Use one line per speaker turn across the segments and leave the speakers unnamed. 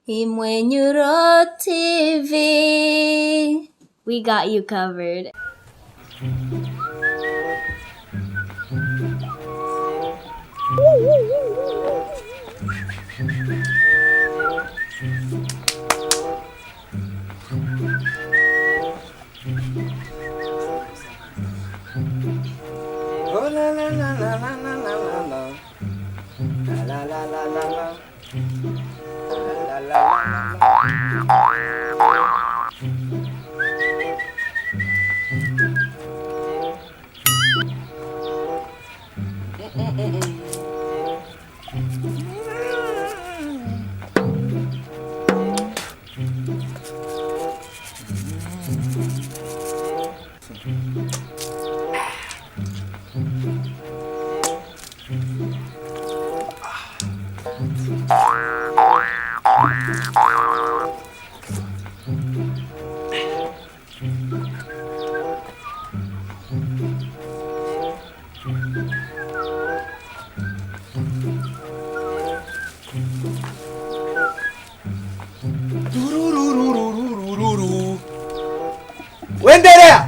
Imwenyuro TV. We got you covered.
Oh la la la la la la la la la la la la la la. Endelea.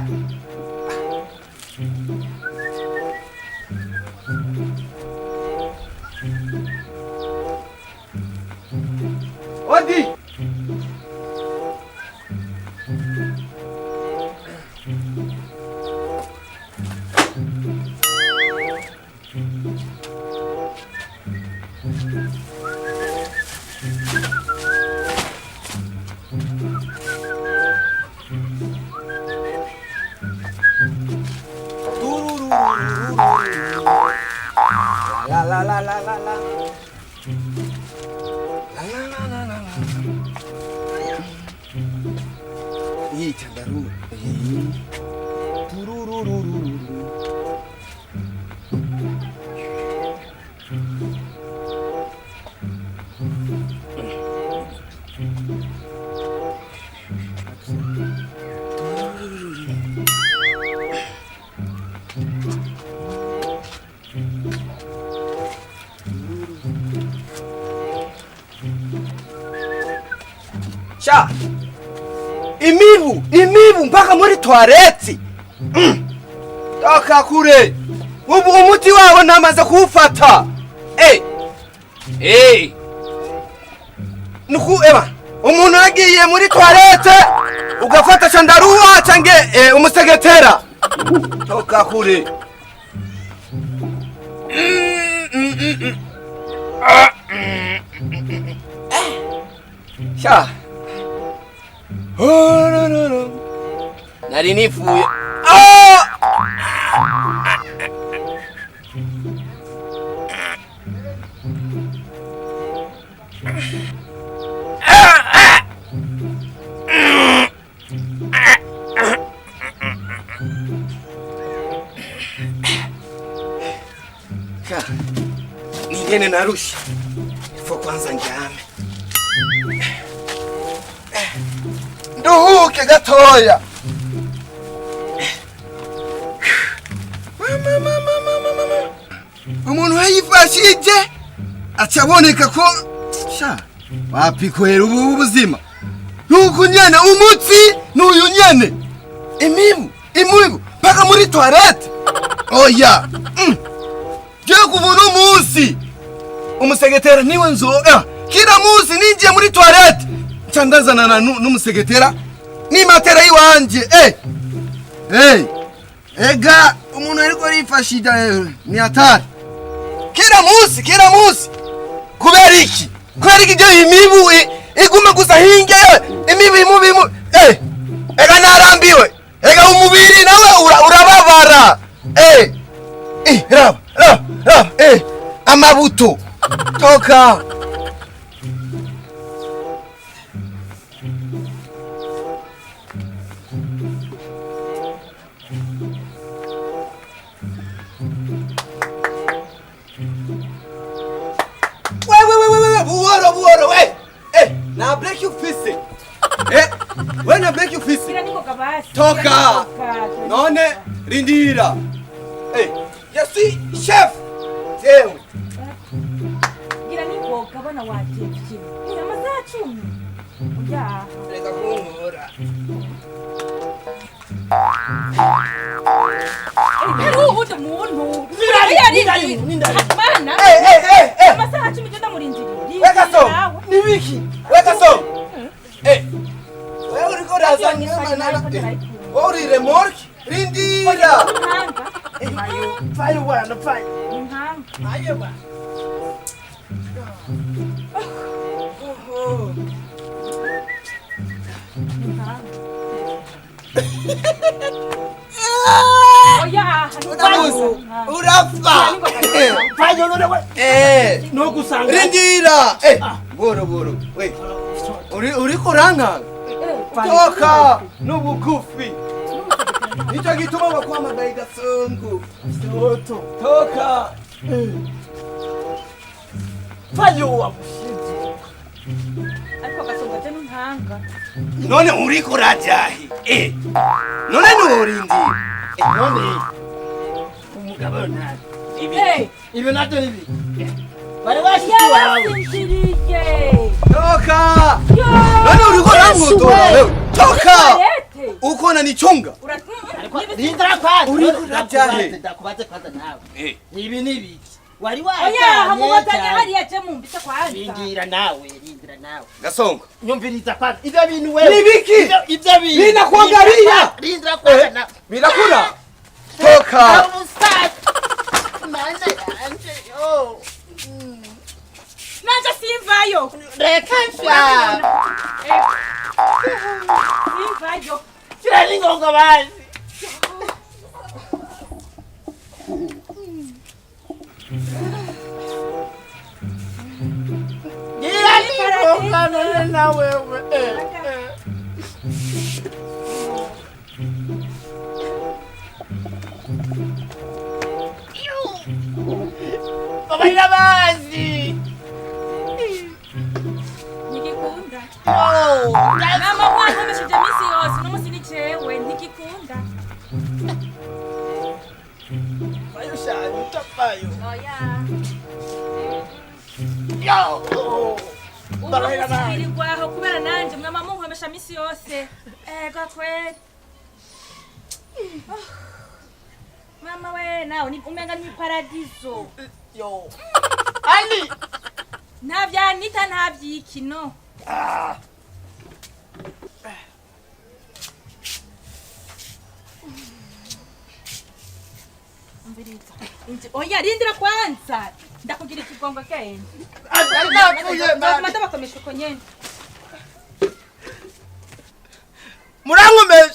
Odi. La la la la la la. La la la la la la. Hii chandaru. Tururururu. Sha imibu mpaka muri toilette. Toka kure. Ubu umuti wawe namaze kuwufata. Nuku eba umuntu yagiye muri toilette ugafata chandaruwa cange umusegetera. Toka kure. Sha oh no no no. Nari nifuye. Ningene narusha. Ifo kwanza njame. Nduhuke gatoya. Umuntu yayifashije acaboneka ko sha wapi kwera ubu buzima. Nuko nyene umutsi n'uyu nyene. Imibu paka muri toilette. Oya. Je kuvuno munsi. Umusegetera niwe nzoga. Kila munsi ninjiye muri toilette. Chandazana n'umusegetera ni matera yiwanje. Ega umuntu ariko rifashija ni hatari. Kila munsi. Kubera iki je imibu iguma gusa hinge imibu. Ega narambiwe. Ega umubiri nawe urababara. Raba. Amabuto. Toka. Buhoro. Na break you fist. When I break you fist. Toka. None rindira. Yasi chef. Teu.
Gira ni boka bana waje. Amasaha 10. Oya.
Reka kunkora.
Pero ubude muntu.
Nindari.
Mana. Amasaha 10 genda murindiriye.
Weka so. Nibiki. Weka so. Wewe uriko razanya mana. Ori remorque. Rindira. Fayo bwana, fayo. Aye bwana.
Oya,
urafa. Fayo no kusanga. Rindira. Boro. Wait. Uriko ranka. Toka nubugufi. Nicho gituma bakwamagaye Gasongo. Toka. Fayo wabushije.
ariko Gasongo ate n'intanga.
None uriko rajahi. None nurindi. None umugabo nani? Ibi nabyo nibi. Bari washikiwawe. Toka. None uriko ramutora wewe. Toka. Uko unanichunga?
Rindira kwanza.
Uriko rajahi.
Ndakubaze kwanza nawe. Ibi nibi. Wari
Oya, hamubotanya hariya je mumbise kwanza.
Rindira nawe.
Gasongo.
Nyumviriza kwanza. Ibyo bintu wewe.
Nibiki?
Ibyo bintu.
Binakuangalia.
Rindira kwanza.
Binakula. Toka.
Mana yanje yo.
Nanje simvayo.
Reka sha.
Simvayo.
Kira ningongo basi. Na wewe. Baba ina basi.
Nikikunda.
Oh,
Mama mwana umeshije misi yose no musini cewe nikikunda.
Bayo shani tapayo.
Oya.
Yo.
Baba ina basi. Kwaho kubera nanje mama munkwemesha misi yose. Gakwe. Mama we nawe ni umenga ni paradiso.
Yo. Ali.
Navyanita ntavyikino. Mbiriza. Oya rindira kwanza. Ndakugira ikigongo kenye.
Ndakuye
Mata bakomesha ko nyene.
Murangume